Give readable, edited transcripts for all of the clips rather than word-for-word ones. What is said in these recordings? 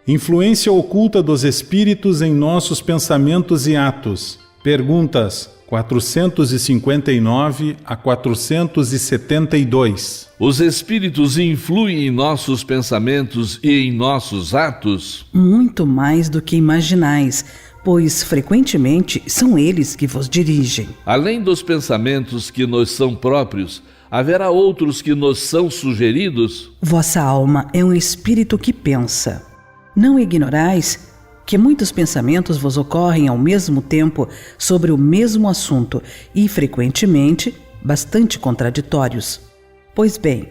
Influência oculta dos espíritos em nossos pensamentos e atos. Perguntas 459 a 472. Os espíritos influem em nossos pensamentos e em nossos atos? Muito mais do que imaginais, pois frequentemente são eles que vos dirigem. Além dos pensamentos que nos são próprios, haverá outros que nos são sugeridos? Vossa alma é um espírito que pensa. Não ignorais que muitos pensamentos vos ocorrem ao mesmo tempo sobre o mesmo assunto e, frequentemente, bastante contraditórios. Pois bem,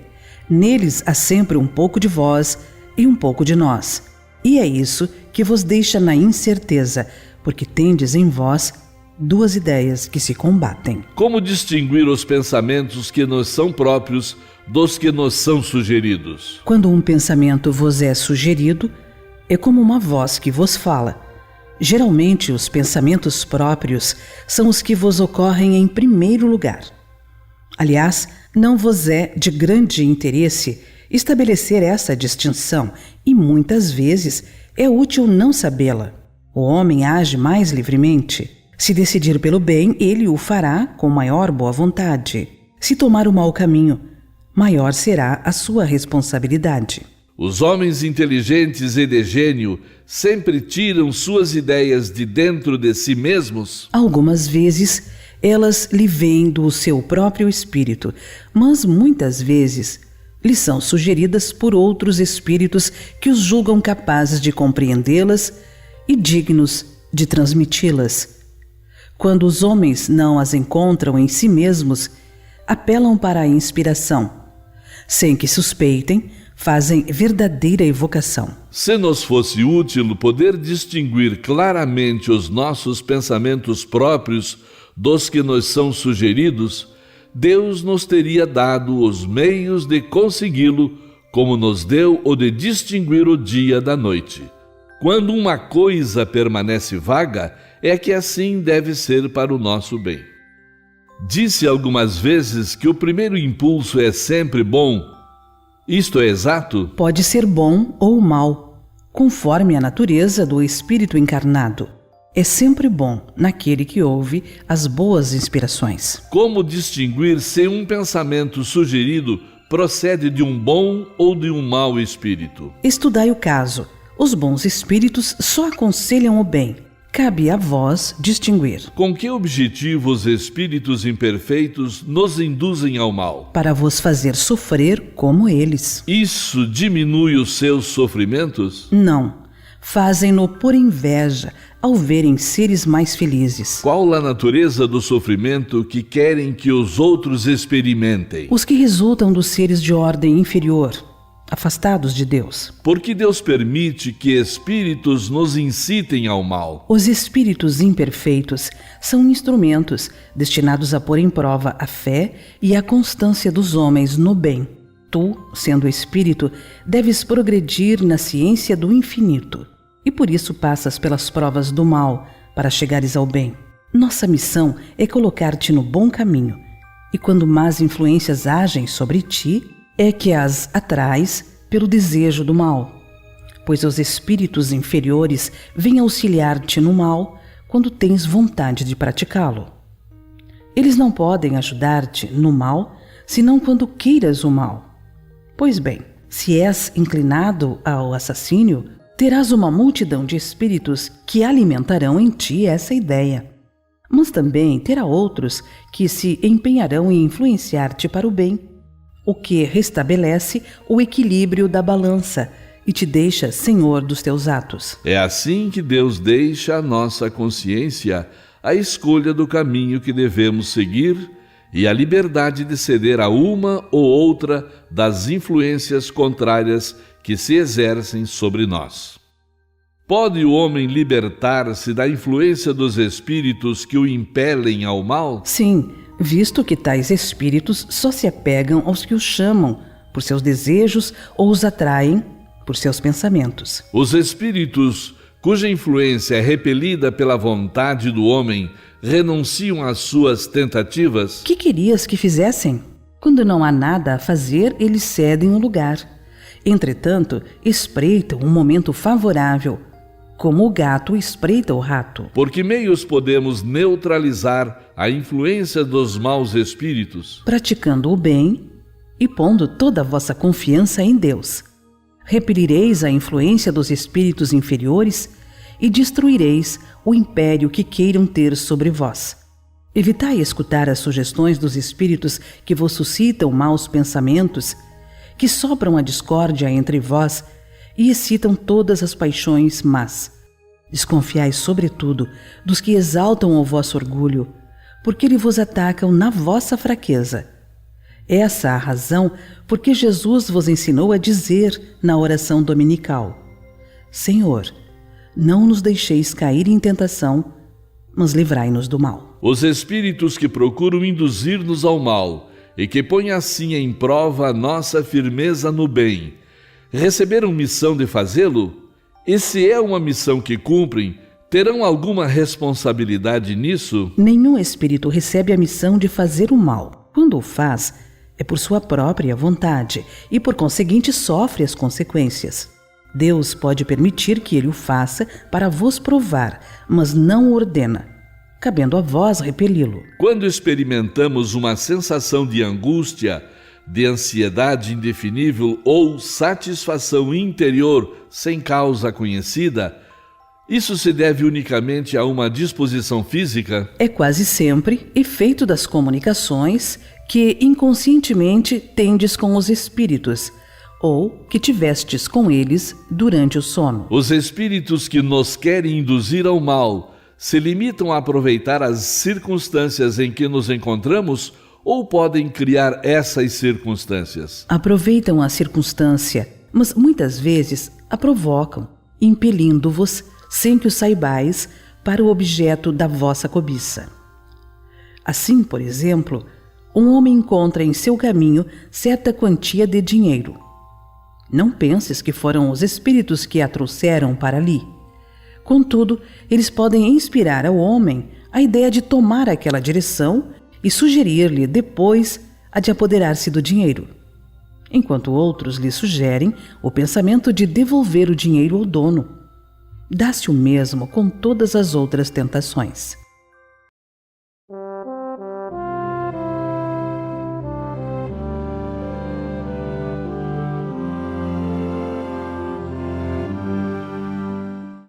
neles há sempre um pouco de vós e um pouco de nós. E é isso que vos deixa na incerteza, porque tendes em vós duas ideias que se combatem. Como distinguir os pensamentos que nos são próprios dos que nos são sugeridos? Quando um pensamento vos é sugerido, é como uma voz que vos fala. Geralmente, os pensamentos próprios são os que vos ocorrem em primeiro lugar. Aliás, não vos é de grande interesse estabelecer essa distinção e, muitas vezes, é útil não sabê-la. O homem age mais livremente. Se decidir pelo bem, ele o fará com maior boa vontade. Se tomar o mau caminho, maior será a sua responsabilidade. Os homens inteligentes e de gênio sempre tiram suas ideias de dentro de si mesmos? Algumas vezes elas lhe vêm do seu próprio espírito, mas muitas vezes lhe são sugeridas por outros espíritos que os julgam capazes de compreendê-las e dignos de transmiti-las. Quando os homens não as encontram em si mesmos, apelam para a inspiração. Sem que suspeitem, fazem verdadeira evocação. Se nos fosse útil poder distinguir claramente os nossos pensamentos próprios dos que nos são sugeridos, Deus nos teria dado os meios de consegui-lo, como nos deu o de distinguir o dia da noite. Quando uma coisa permanece vaga, é que assim deve ser para o nosso bem. Disse algumas vezes que o primeiro impulso é sempre bom. Isto é exato? Pode ser bom ou mal, conforme a natureza do espírito encarnado. É sempre bom naquele que ouve as boas inspirações. Como distinguir se um pensamento sugerido procede de um bom ou de um mau espírito? Estudai o caso. Os bons espíritos só aconselham o bem. Cabe a vós distinguir. Com que objetivo os espíritos imperfeitos nos induzem ao mal? Para vos fazer sofrer como eles. Isso diminui os seus sofrimentos? Não. Fazem-no por inveja ao verem seres mais felizes. Qual a natureza do sofrimento que querem que os outros experimentem? Os que resultam dos seres de ordem inferior, afastados de Deus. Por que Deus permite que espíritos nos incitem ao mal? Os espíritos imperfeitos são instrumentos destinados a pôr em prova a fé e a constância dos homens no bem. Tu, sendo espírito, deves progredir na ciência do infinito, e por isso passas pelas provas do mal para chegares ao bem. Nossa missão é colocar-te no bom caminho, e quando más influências agem sobre ti, é que as atrais pelo desejo do mal, pois os espíritos inferiores vêm auxiliar-te no mal quando tens vontade de praticá-lo. Eles não podem ajudar-te no mal, senão quando queiras o mal. Pois bem, se és inclinado ao assassínio, terás uma multidão de espíritos que alimentarão em ti essa ideia. Mas também terá outros que se empenharão em influenciar-te para o bem, o que restabelece o equilíbrio da balança e te deixa senhor dos teus atos. É assim que Deus deixa à nossa consciência a escolha do caminho que devemos seguir e a liberdade de ceder a uma ou outra das influências contrárias que se exercem sobre nós. Pode o homem libertar-se da influência dos espíritos que o impelem ao mal? Sim, visto que tais espíritos só se apegam aos que os chamam por seus desejos ou os atraem por seus pensamentos. Os espíritos cuja influência é repelida pela vontade do homem renunciam às suas tentativas? Que querias que fizessem? Quando não há nada a fazer, eles cedem o lugar. Entretanto, espreitam um momento favorável, como o gato espreita o rato. Por que meios podemos neutralizar a influência dos maus espíritos? Praticando o bem e pondo toda a vossa confiança em Deus. Repelireis a influência dos espíritos inferiores e destruireis o império que queiram ter sobre vós. Evitai escutar as sugestões dos espíritos que vos suscitam maus pensamentos, que sopram a discórdia entre vós e excitam todas as paixões más. Desconfiai, sobretudo, dos que exaltam o vosso orgulho, porque eles vos atacam na vossa fraqueza. Essa a razão por que Jesus vos ensinou a dizer na oração dominical: Senhor, não nos deixeis cair em tentação, mas livrai-nos do mal. Os espíritos que procuram induzir-nos ao mal e que põem assim em prova a nossa firmeza no bem, receberam missão de fazê-lo? E se é uma missão que cumprem, terão alguma responsabilidade nisso? Nenhum espírito recebe a missão de fazer o mal. Quando o faz, é por sua própria vontade e, por conseguinte, sofre as consequências. Deus pode permitir que ele o faça para vos provar, mas não o ordena, cabendo a vós repeli-lo. Quando experimentamos uma sensação de angústia, de ansiedade indefinível ou satisfação interior sem causa conhecida, isso se deve unicamente a uma disposição física? É quase sempre efeito das comunicações que inconscientemente tendes com os espíritos, ou que tivestes com eles durante o sono. Os espíritos que nos querem induzir ao mal se limitam a aproveitar as circunstâncias em que nos encontramos ou podem criar essas circunstâncias? Aproveitam a circunstância, mas muitas vezes a provocam, impelindo-vos, sem que o saibais, para o objeto da vossa cobiça. Assim, por exemplo, um homem encontra em seu caminho certa quantia de dinheiro. Não penses que foram os espíritos que a trouxeram para ali. Contudo, eles podem inspirar ao homem a ideia de tomar aquela direção e sugerir-lhe depois a de apoderar-se do dinheiro, enquanto outros lhe sugerem o pensamento de devolver o dinheiro ao dono. Dá-se o mesmo com todas as outras tentações.